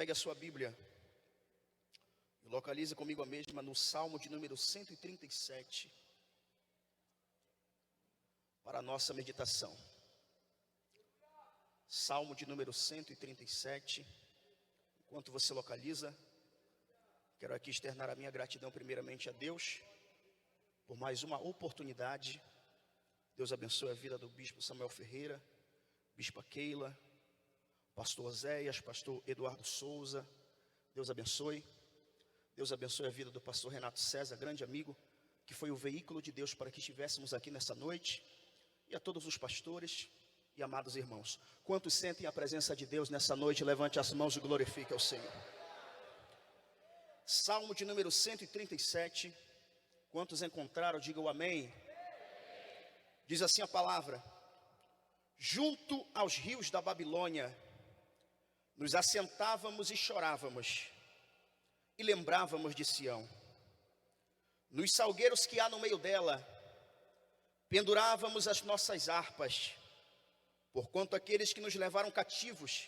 Pegue a sua Bíblia e localize comigo a mesma no Salmo de número 137, para a nossa meditação. Salmo de número 137. Enquanto você localiza, quero aqui externar a minha gratidão primeiramente a Deus por mais uma oportunidade. Deus abençoe a vida do bispo Samuel Ferreira, bispa Keila, pastor Oséias, pastor Eduardo Souza. Deus abençoe. Deus abençoe a vida do pastor Renato César, grande amigo, que foi o veículo de Deus para que estivéssemos aqui nessa noite. E a todos os pastores e amados irmãos. Quantos sentem a presença de Deus nessa noite? Levante as mãos e glorifique ao Senhor. Salmo de número 137. Quantos encontraram, digam amém. Diz assim a palavra: junto aos rios da Babilônia, nos assentávamos e chorávamos, e lembrávamos de Sião. Nos salgueiros que há no meio dela, pendurávamos as nossas harpas, porquanto aqueles que nos levaram cativos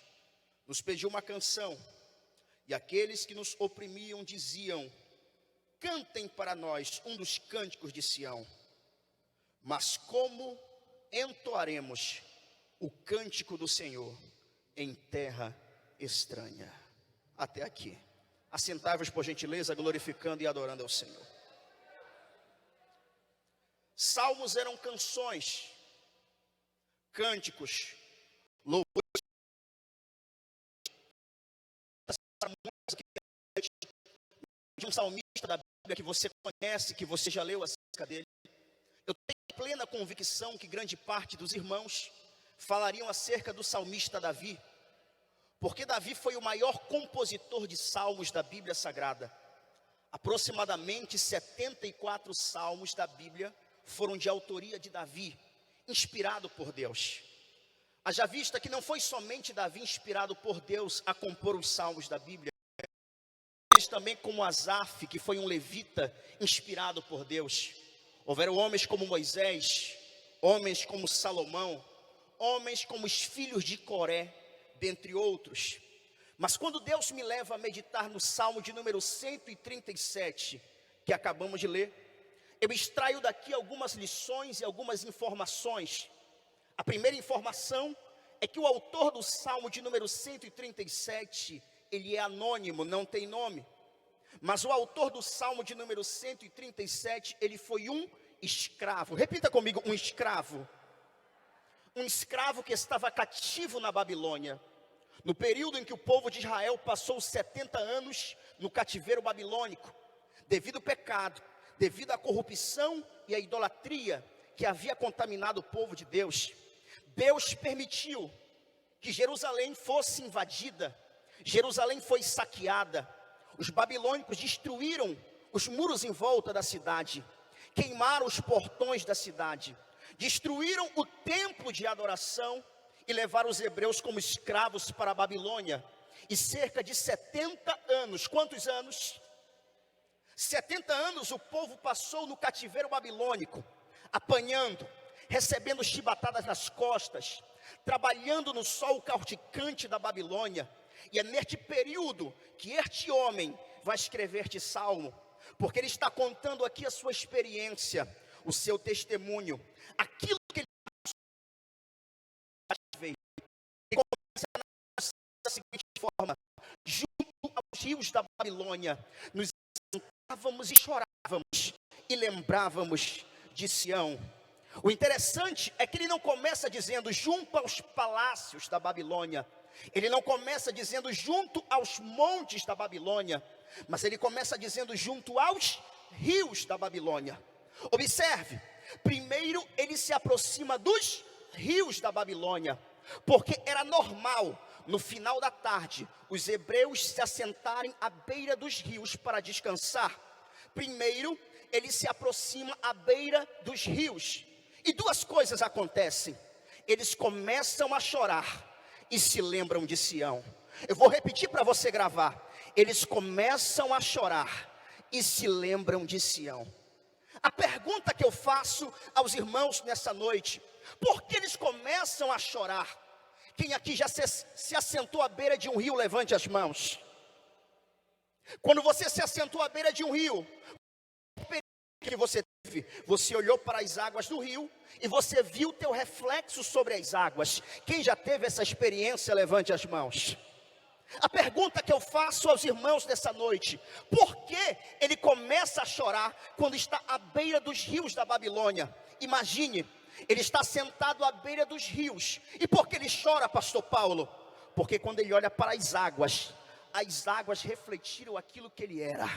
nos pediam uma canção, e aqueles que nos oprimiam diziam: cantem para nós um dos cânticos de Sião. Mas como entoaremos o cântico do Senhor em terra estranha? Até aqui. Assentai-vos por gentileza, glorificando e adorando ao Senhor. Salmos eram canções, cânticos, louvores. De um salmista da Bíblia que você conhece, que você já leu acerca dele. Eu tenho plena convicção que grande parte dos irmãos falariam acerca do salmista Davi, porque Davi foi o maior compositor de salmos da Bíblia Sagrada. Aproximadamente 74 salmos da Bíblia foram de autoria de Davi, inspirado por Deus. Haja vista que não foi somente Davi inspirado por Deus a compor os salmos da Bíblia, mas também como Asaf, que foi um levita inspirado por Deus. Houveram homens como Moisés, homens como Salomão, homens como os filhos de Coré, dentre outros. Mas quando Deus me leva a meditar no Salmo de número 137, que acabamos de ler, eu extraio daqui algumas lições e algumas informações. A primeira informação é que o autor do Salmo de número 137, ele é anônimo, não tem nome. Mas o autor do Salmo de número 137, ele foi um escravo. Repita comigo, um escravo. Um escravo que estava cativo na Babilônia. No período em que o povo de Israel passou 70 anos no cativeiro babilônico, devido ao pecado, devido à corrupção e à idolatria que havia contaminado o povo de Deus, Deus permitiu que Jerusalém fosse invadida, Jerusalém foi saqueada, os babilônicos destruíram os muros em volta da cidade, queimaram os portões da cidade, destruíram o templo de adoração e levaram os hebreus como escravos para a Babilônia. E cerca de 70 anos, quantos anos? 70 anos o povo passou no cativeiro babilônico, apanhando, recebendo chibatadas nas costas, trabalhando no sol causticante da Babilônia. E é neste período que este homem vai escrever este salmo, porque ele está contando aqui a sua experiência, o seu testemunho, aquilo que ele fez. E começa da seguinte forma: junto aos rios da Babilônia, nos sentávamos e chorávamos e lembrávamos de Sião. O interessante é que ele não começa dizendo junto aos palácios da Babilônia, ele não começa dizendo junto aos montes da Babilônia, mas ele começa dizendo junto aos rios da Babilônia. Observe, primeiro ele se aproxima dos rios da Babilônia, porque era normal, no final da tarde, os hebreus se assentarem à beira dos rios para descansar. Primeiro, ele se aproxima à beira dos rios, e duas coisas acontecem: eles começam a chorar e se lembram de Sião. Eu vou repetir para você gravar: eles começam a chorar e se lembram de Sião. A pergunta que eu faço aos irmãos nessa noite: por que eles começam a chorar? Quem aqui já se assentou à beira de um rio, levante as mãos. Quando você se assentou à beira de um rio, que você teve, você olhou para as águas do rio e você viu o teu reflexo sobre as águas. Quem já teve essa experiência, levante as mãos. A pergunta que eu faço aos irmãos nessa noite: por que ele começa a chorar quando está à beira dos rios da Babilônia? Imagine, ele está sentado à beira dos rios. E por que ele chora, pastor Paulo? Porque quando ele olha para as águas refletiram aquilo que ele era.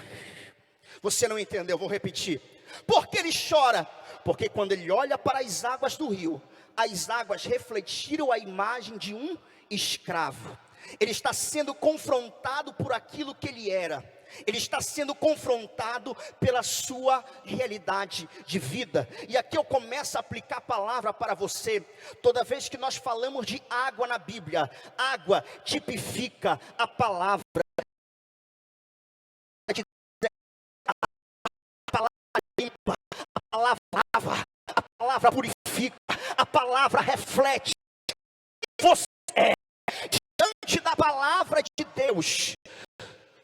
Você não entendeu, vou repetir. Por que ele chora? Porque quando ele olha para as águas do rio, as águas refletiram a imagem de um escravo. Ele está sendo confrontado por aquilo que ele era. Ele está sendo confrontado pela sua realidade de vida. E aqui eu começo a aplicar a palavra para você. Toda vez que nós falamos de água na Bíblia, água tipifica a palavra. Limpa, a palavra lava, a palavra purifica, a palavra reflete. Você é diante da palavra de Deus.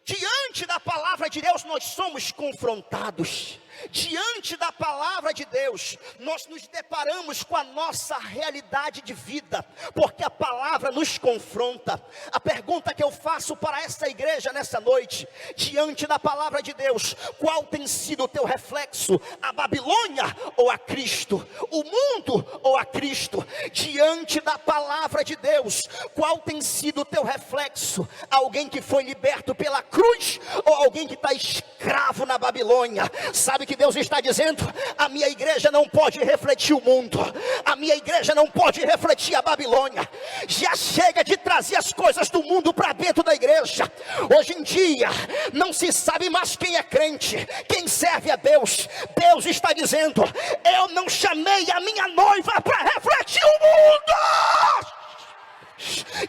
Diante da palavra de Deus nós somos confrontados. Diante da palavra de Deus nós nos deparamos com a nossa realidade de vida, porque a palavra nos confronta. A pergunta que eu faço para essa igreja nessa noite: diante da palavra de Deus, qual tem sido o teu reflexo? A Babilônia ou a Cristo? O mundo ou a Cristo? Diante da palavra de Deus, qual tem sido o teu reflexo? Alguém que foi liberto pela cruz ou alguém que está escravo na Babilônia? Sabe que Deus está dizendo: a minha igreja não pode refletir o mundo, a minha igreja não pode refletir a Babilônia. Já chega de trazer as coisas do mundo para dentro da igreja. Hoje em dia não se sabe mais quem é crente, quem serve a Deus. Deus está dizendo: eu não chamei a minha noiva para refletir o mundo.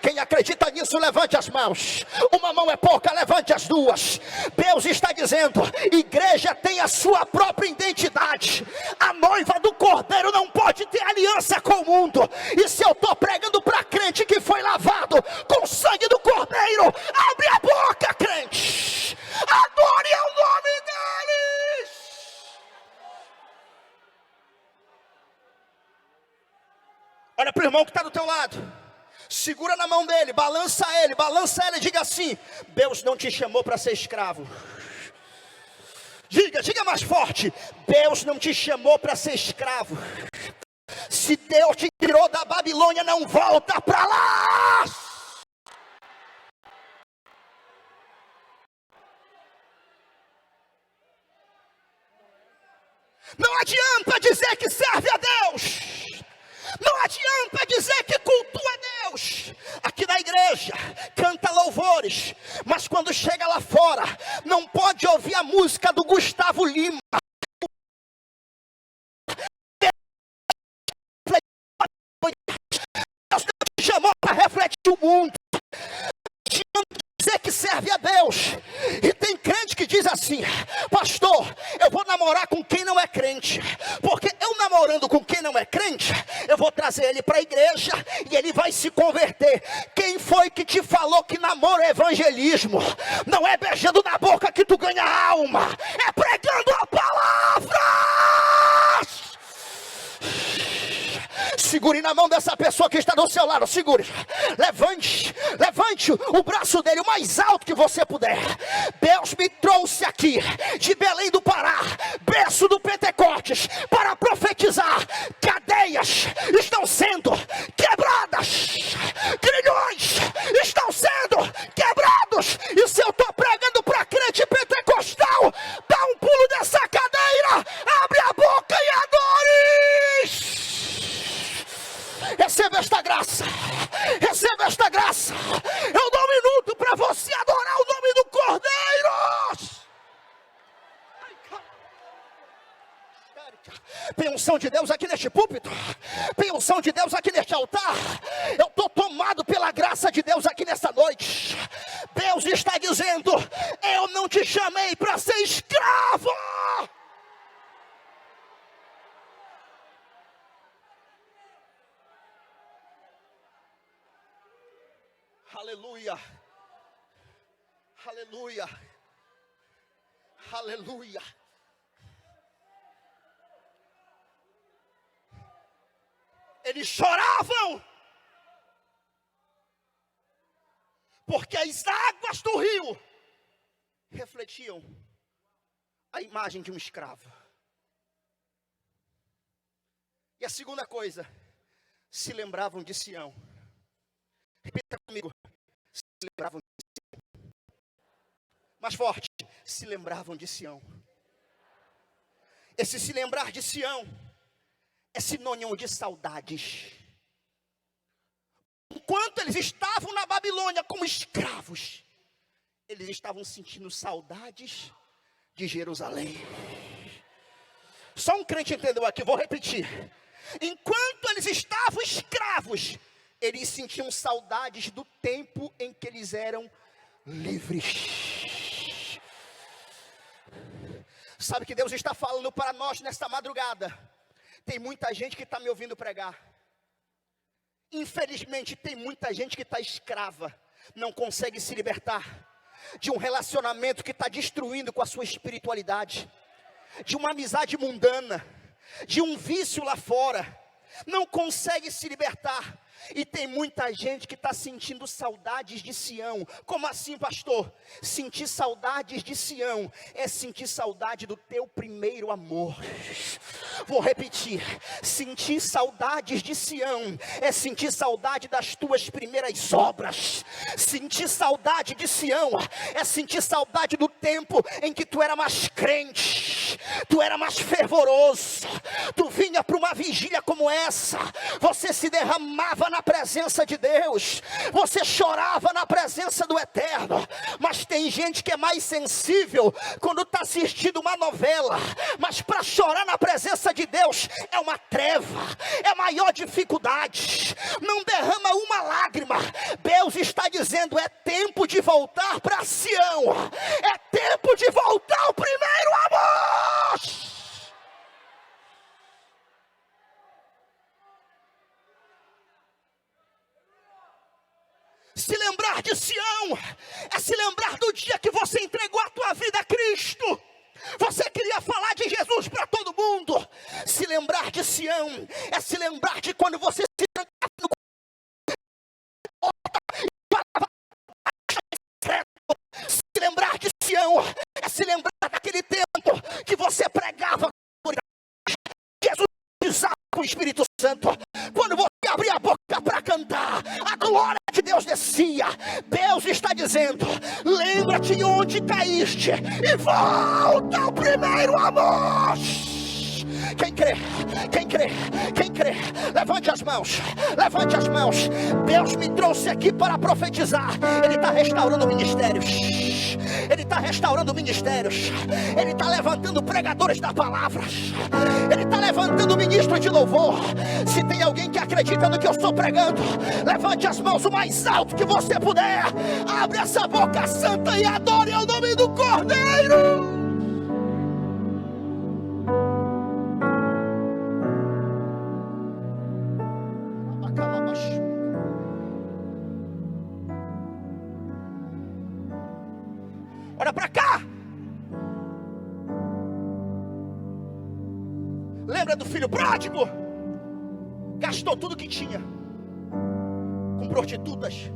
Quem acredita nisso, levante as mãos. Uma mão é pouca, levante as duas. Deus está dizendo: igreja tem a sua própria identidade. A noiva do Cordeiro não pode ter aliança com o mundo. E se eu estou pregando para crente que foi lavado com o sangue do Cordeiro, abre a boca, crente, adore o nome deles. Olha para o irmão que está do teu lado, segura na mão dele, balança ele e diga assim: Deus não te chamou para ser escravo. Diga mais forte: Deus não te chamou para ser escravo. Se Deus te tirou da Babilônia, não volta para lá. Não adianta dizer que serve a Deus, não adianta dizer que cultua Deus. Aqui na igreja canta louvores, mas quando chega lá fora não pode ouvir a música do Gustavo Lima. Deus não te chamou para refletir o mundo. Dizer que serve a Deus. E tem crente que diz assim: pastor, eu vou namorar com quem não é crente, porque eu namorando com quem não é crente, eu vou trazer ele para a igreja e ele vai se converter. Quem foi que te falou que namoro é evangelismo? Não é beijando na boca que tu ganha alma, é pregando a palavra. Segure na mão dessa pessoa que está do seu lado, segure, levante o braço dele o mais alto que você puder. Deus me trouxe aqui de Belém do Pará, berço do Pentecostes, para profetizar. Cadeias estão sendo quebradas, grilhões estão sendo quebrados. E se eu estou pregando para crente pentecostal, dá um pulo dessa cadeira, abre a boca e adore. Receba esta graça, receba esta graça. Eu dou um minuto para você adorar o nome do Cordeiro. Tem unção de Deus aqui neste púlpito, tem unção de Deus aqui neste altar. Eu estou tomado pela graça de Deus aqui nessa noite. Deus está dizendo: eu não te chamei para ser escravo. Aleluia, aleluia. Aleluia. Eles choravam, porque as águas do rio refletiam a imagem de um escravo. E a segunda coisa, se lembravam de Sião. Repita comigo, se lembravam de Sião. Mais forte, se lembravam de Sião. Esse se lembrar de Sião é sinônimo de saudades. Enquanto eles estavam na Babilônia como escravos, eles estavam sentindo saudades de Jerusalém. Só um crente entendeu aqui, vou repetir. Enquanto eles estavam escravos, eles sentiam saudades do tempo em que eles eram livres. Sabe que Deus está falando para nós nesta madrugada? Tem muita gente que está me ouvindo pregar. Infelizmente tem muita gente que está escrava, não consegue se libertar de um relacionamento que está destruindo com a sua espiritualidade, de uma amizade mundana, de um vício lá fora, não consegue se libertar. E tem muita gente que está sentindo saudades de Sião. Como assim, pastor? Sentir saudades de Sião é sentir saudade do teu primeiro amor. Vou repetir, sentir saudades de Sião é sentir saudade das tuas primeiras obras. Sentir saudade de Sião é sentir saudade do tempo em que tu era mais crente, tu era mais fervoroso, tu vinha para uma vigília como essa, você se derramava na presença de Deus, você chorava na presença do Eterno. Mas tem gente que é mais sensível quando está assistindo uma novela, mas para chorar na presença de Deus é uma treva, é maior dificuldade. Não derrama uma lágrima. Deus está dizendo, é tempo de voltar para Sião, é tempo de voltar ao primeiro amor. Se lembrar de Sião é se lembrar do dia que você entregou a tua vida a Cristo. Você queria falar de Jesus para todo mundo. Se lembrar de Sião é se lembrar de quando você se trancava no se lembrar de Sião é se lembrar daquele tempo que você pregava Jesus pisava com o Espírito Santo. Quando você abria a boca para cantar, a glória de Deus descia. Deus está dizendo, lembra-te onde caíste e volta ao primeiro amor. Quem crê, quem crê, quem crê, levante as mãos, levante as mãos. Deus me trouxe aqui para profetizar. Ele está restaurando ministérios, Ele está restaurando ministérios, Ele está levantando pregadores da palavra, Ele está levantando ministros de louvor. Se tem alguém que acredita no que eu estou pregando, levante as mãos o mais alto que você puder. Abre essa boca santa e adore ao nome do Cordeiro. Olha para cá. Lembra do filho pródigo? Gastou tudo que tinha com prostitutas,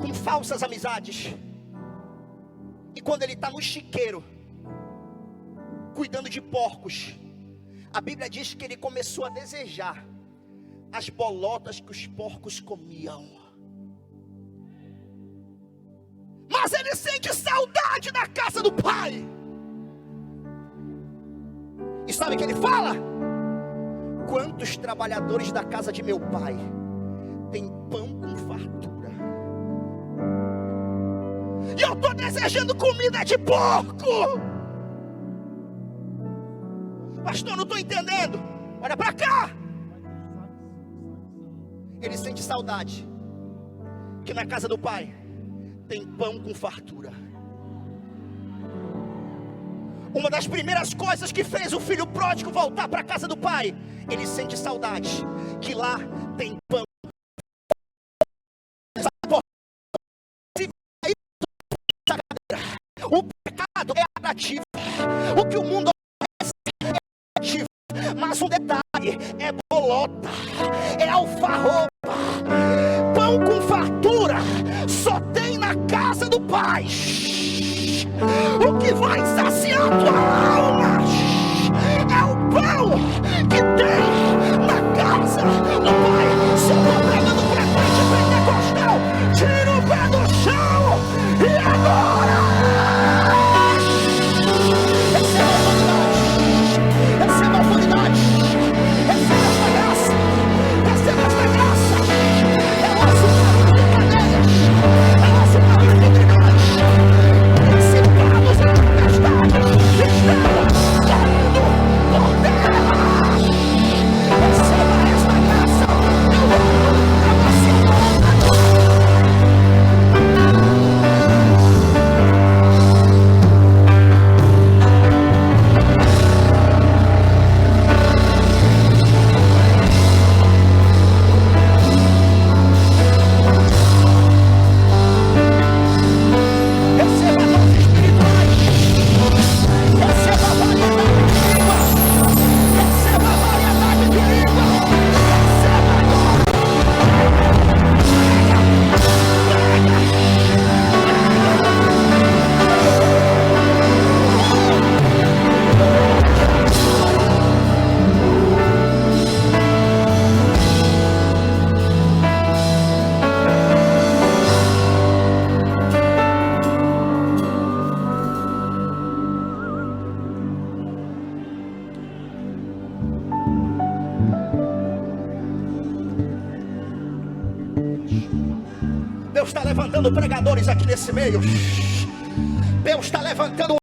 com falsas amizades. E quando ele está no chiqueiro, cuidando de porcos, a Bíblia diz que ele começou a desejar as bolotas que os porcos comiam. Mas ele sente saudade da casa do pai. E sabe o que ele fala? Quantos trabalhadores da casa de meu pai têm pão com fartura, e eu estou desejando comida de porco. Pastor, não estou entendendo. Olha para cá. Ele sente saudade que na casa do pai tem pão com fartura. Uma das primeiras coisas que fez o filho pródigo voltar para a casa do pai, ele sente saudade que lá tem pão. O pecado é atrativo. O que o mundo oferece é atrativo, mas um detalhe: é bolota, é alfarroba. Pão com fartura só tem na casa do Pai. O que vai saciar tua alma é o pão que tem na casa do Pai. Se eu estou pregando frequente pentecostal, tira o pé do chão e agora receba a autoridade, receba esta graça, receba esta graça. É nosso barulho de cadeias, é nosso barulho de grilhões, principados e tempestades estão caindo por terra. Receba esta graça, eu vou para você. Deus está levantando pregadores aqui nesse meio. Deus está levantando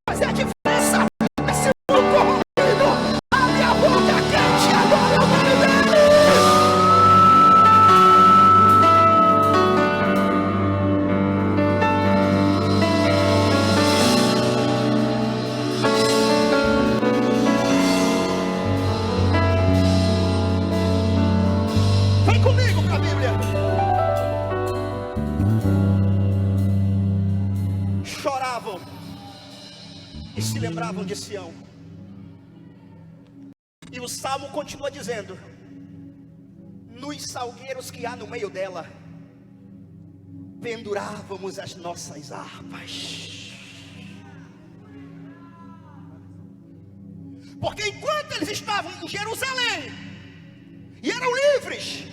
fazer a diferença nesse mundo corrompido. Abre a boca quente agora, o nome dele. Vem comigo para a Bíblia. Choravam e se lembravam de Sião. E o salmo continua dizendo: nos salgueiros que há no meio dela, pendurávamos as nossas harpas. Porque enquanto eles estavam em Jerusalém e eram livres,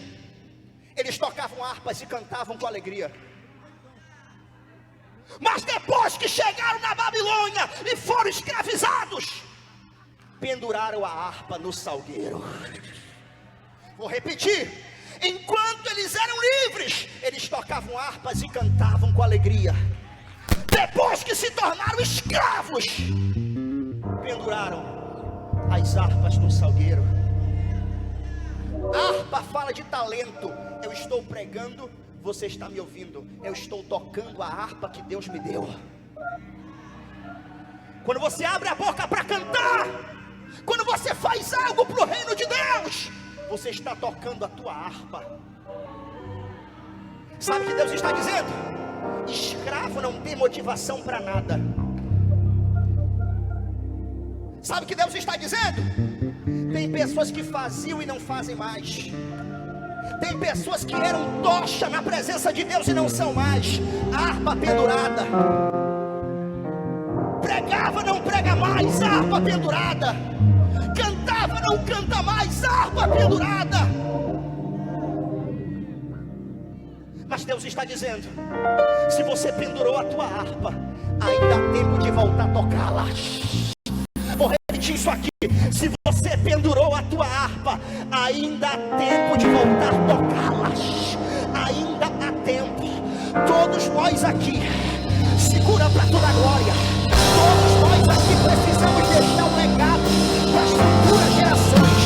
eles tocavam harpas e cantavam com alegria. Mas depois que chegaram na Babilônia e foram escravizados, penduraram a harpa no salgueiro. Vou repetir: enquanto eles eram livres, eles tocavam harpas e cantavam com alegria. Depois que se tornaram escravos, penduraram as harpas no salgueiro. Harpa fala de talento. Eu estou pregando, você está me ouvindo. Eu estou tocando a harpa que Deus me deu. Quando você abre a boca para cantar, quando você faz algo para o reino de Deus, você está tocando a tua harpa. Sabe o que Deus está dizendo? Escravo não tem motivação para nada. Sabe o que Deus está dizendo? Tem pessoas que faziam e não fazem mais. Tem pessoas que eram tocha na presença de Deus e não são mais. Harpa pendurada. Pregava, não prega mais. Harpa pendurada. Cantava, não canta mais. Harpa pendurada. Mas Deus está dizendo: se você pendurou a tua harpa, ainda há tempo de voltar a tocá-la. Vou repetir isso aqui: se você pendurou a tua harpa, ainda há tempo de voltar a tocá-las. Ainda há tempo. Todos nós aqui, segura para toda a glória. Todos nós aqui precisamos deixar um legado para as futuras gerações.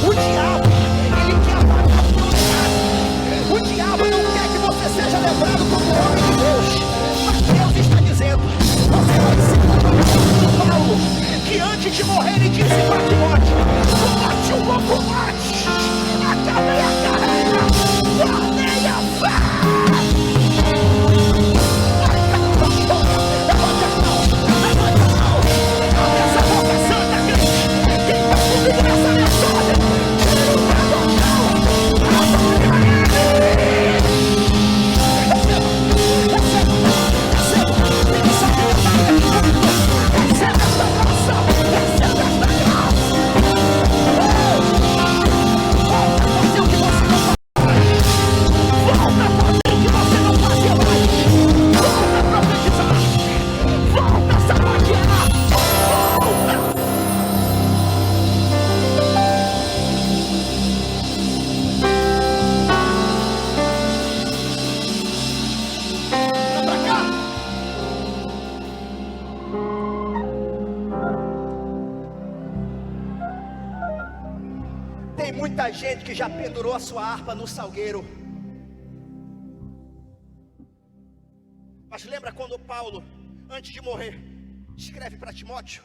O diabo, ele quer apagar a tua unidade. O diabo não quer que você seja lembrado como homem de Deus. Mas Deus está dizendo: você vai ser como o Paulo, que antes de morrer ele disse para Timóteo: muita gente que já pendurou a sua harpa no salgueiro. Mas lembra quando Paulo, antes de morrer, escreve para Timóteo?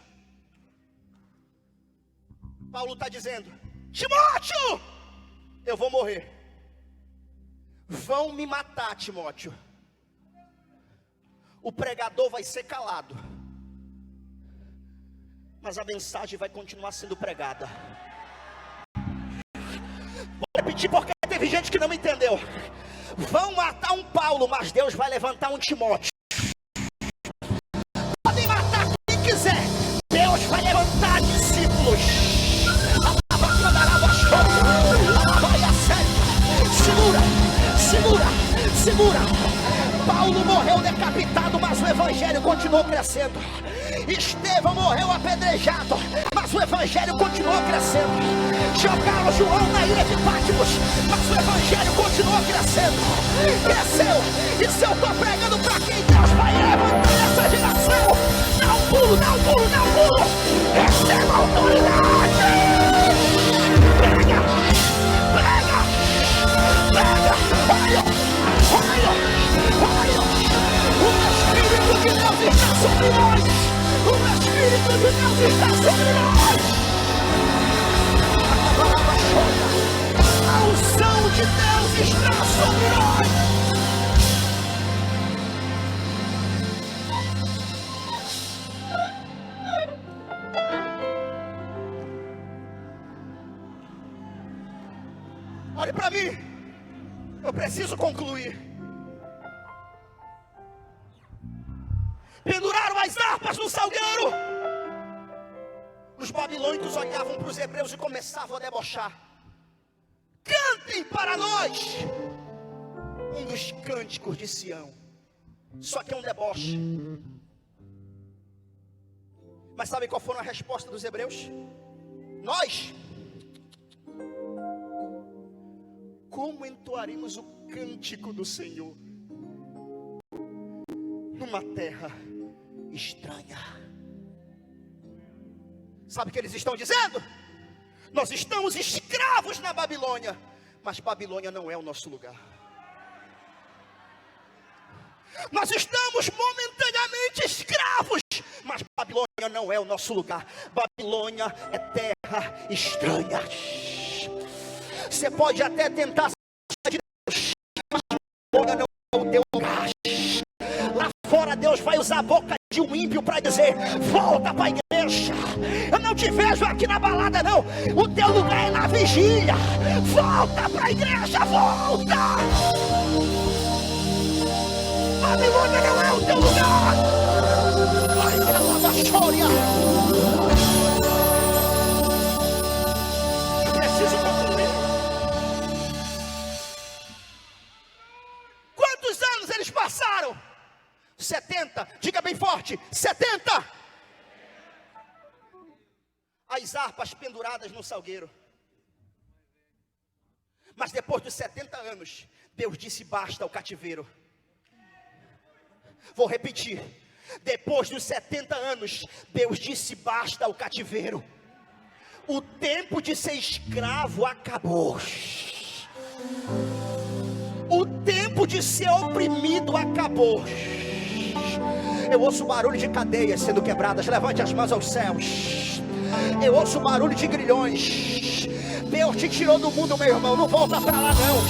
Paulo está dizendo: Timóteo, eu vou morrer. Vão me matar, Timóteo. O pregador vai ser calado, mas a mensagem vai continuar sendo pregada. Vou repetir porque teve gente que não me entendeu. Vão matar um Paulo, mas Deus vai levantar um Timóteo. Podem matar quem quiser, Deus vai levantar discípulos. Segura. Paulo morreu decapitado, mas o evangelho continuou crescendo. Estevão morreu apedrejado, mas o evangelho continuou crescendo. Jogaram João na ilha de Patmos, mas o evangelho continuou crescendo. Cresceu. E se eu estou pregando para quem Deus vai levantar essa geração, não pulo. Receba autoridade. Prega. Olha. O Espírito de Deus está sobre nós. O Espírito de Deus está sobre nós. A unção de Deus está sobre nós. Olhe para mim. Eu preciso concluir. Penduraram as harpas no salgueiro. Os babilônicos olhavam para os hebreus e começavam a debochar. Cantem para nós um dos cânticos de Sião. Só que é um deboche. Mas sabe qual foi a resposta dos hebreus? Nós? Como entoaremos o cântico do Senhor numa terra estranha? Sabe o que eles estão dizendo? Nós estamos escravos na Babilônia, mas Babilônia não é o nosso lugar. Nós estamos momentaneamente escravos, mas Babilônia não é o nosso lugar. Babilônia é terra estranha. Você pode até tentar sair de Deus, mas Babilônia não é o teu lugar. Lá fora Deus vai usar a boca de um ímpio para dizer: volta para a igreja. Eu não te vejo aqui na balada não. O teu lugar é na vigília. Volta para a igreja, volta. Babilônia não é o teu lugar. Ai, aquela chória. Eu preciso concluir. Quantos anos eles passaram? 70, diga bem forte, 70. As harpas penduradas no salgueiro. Mas depois dos 70 anos, Deus disse basta ao cativeiro. Vou repetir. Depois dos 70 anos, Deus disse basta ao cativeiro. O tempo de ser escravo acabou. O tempo de ser oprimido acabou. Eu ouço barulho de cadeias sendo quebradas. Levante as mãos aos céus. Eu ouço barulho de grilhões. Deus te tirou do mundo, meu irmão. Não volta para lá não.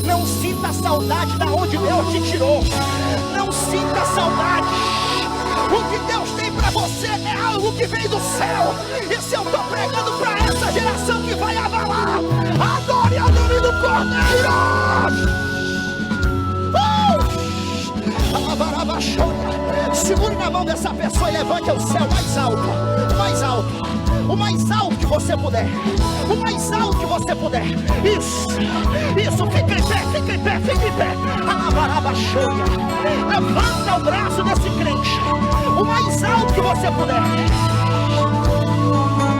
Não sinta saudade da onde Deus te tirou. Não sinta saudade. O que Deus tem para você é algo que vem do céu. E se eu estou pregando para essa geração que vai abalar, adore o nome do Cordeiro. Segure na mão dessa pessoa e levante ao céu mais alto. O mais alto. O mais alto que você puder. O mais alto que você puder. Isso. Fica em pé, fica em pé, fica em pé. Alabarabaxoia. Levanta o braço desse crente. O mais alto que você puder.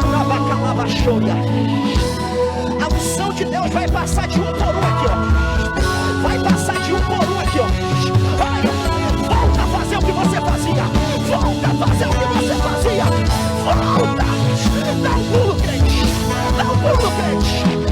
Alabacalabaxoia. A unção de Deus vai passar de um por um aqui, ó. Vai passar de um por um aqui, ó. Volta a fazer o que você fazia. Volta a fazer o que você fazia. Volta. Dá um pulo, crente. Dá um pulo, crente.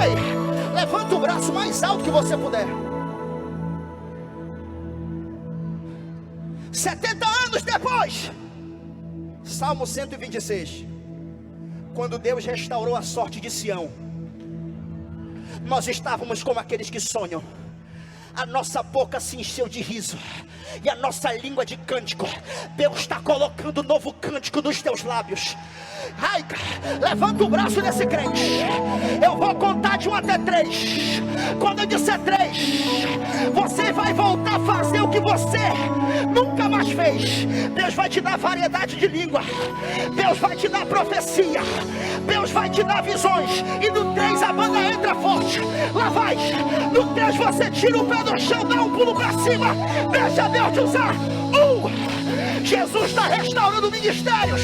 Ei, levanta o braço mais alto que você puder. 70 anos depois, Salmo 126. Quando Deus restaurou a sorte de Sião, nós estávamos como aqueles que sonham. A nossa boca se encheu de riso e a nossa língua de cântico. Deus está colocando um novo cântico nos teus lábios. Ai, levanta o braço desse crente. Eu vou contar de 1 até 3. Quando eu disser 3, você vai voltar a fazer o que você nunca mais fez. Deus vai te dar variedade de língua. Deus vai te dar profecia. Deus vai te dar visões. E no 3 a banda entra forte. Lá vai. No 3 você tira o pé do chão, dá um pulo para cima. Deixa Deus te usar. Jesus está restaurando ministérios.